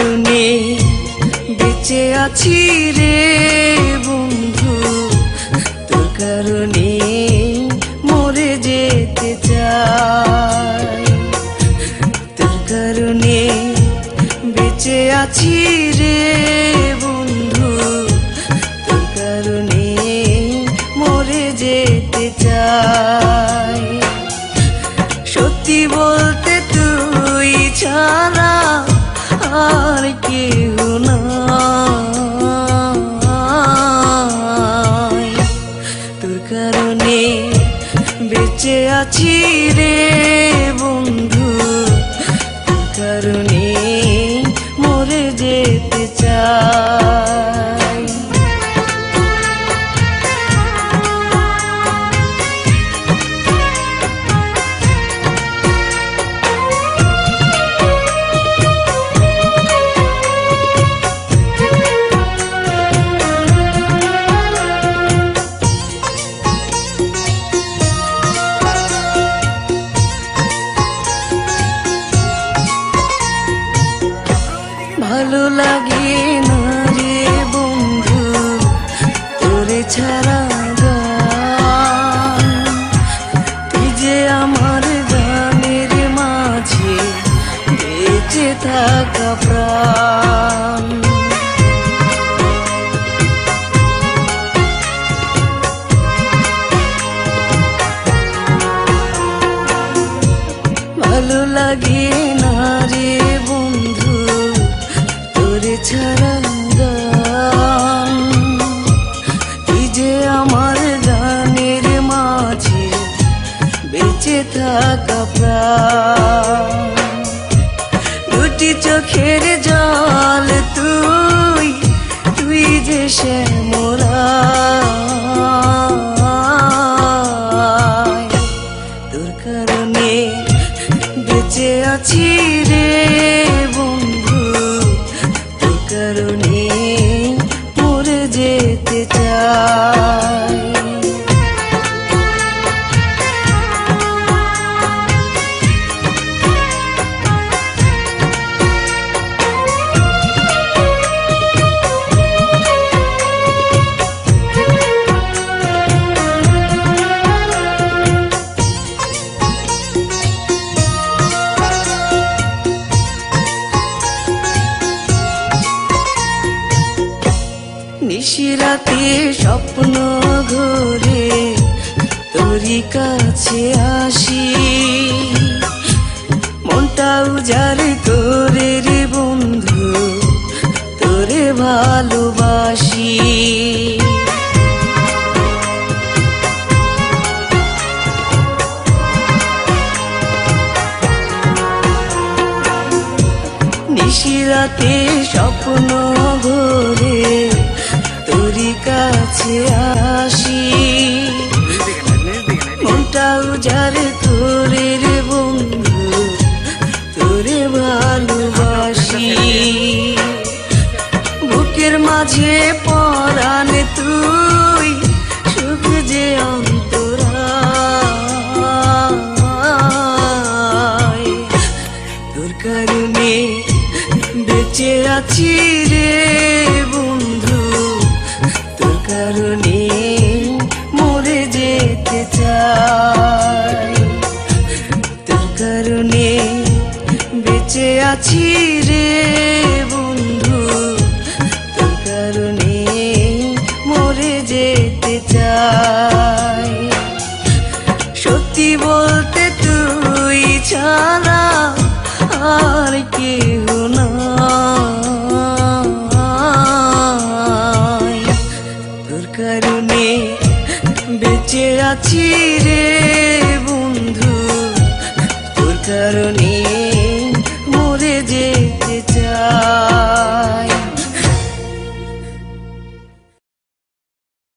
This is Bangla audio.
কারণে বেঁচে আছি রে বন্ধু, তোর কারণে মরে যেতে চাই। তোর কারণে বেঁচে আছি রে বন্ধু, তোর কারণে মরে যেতে চাই। সত্যি বলতে তুই ছাড়া আর কেউ নাই। তোর কারণে বেঁচে আছি রে বন্ধু, তোর কারণে মরে যেতে চাই। ভালো লাগে না রে বন্ধু তোরে ছাড়া গান, তুই যে আমার গানের মাঝে বেঁচে থাকা প্রাণ। ভালো লাগে না রে বন্ধু তোরে ছাড়া গান, তুই যে আমার গানের মাঝে বেঁচে থাকা প্রাণ। দুটি চোখের জল তুই, তুই যে শ্যামরায়। তোর কারণে বেঁচে আছি রে বন্ধু, তোর কারণে মরে যেতে চাই। নিশিরাতে স্বপ্ন ঘোরে তোরই কাছে আসি, মনটা উজাড় করে রে বন্ধু তোরে ভালোবাসি। নিশিরাতে স্বপ্ন ঘোরে তোরই কাছে আসি, মনটা উজাড় করে রে বন্ধু তোরে ভালোবাসি। বুকের মাঝে পরাণ তুই, সুখ যে অন্তরায়। তোর কারণে বেঁচে আছি রে বন্ধু, তোর কারণে মরে যেতে চাই। তোর কারণে বেঁচে আছি রে বন্ধু, তোর কারণে মরে যেতে চাই। সত্যি বলতে তুই ছাড়া আর কেউ নাই। তোর কারণে বেঁচে আছি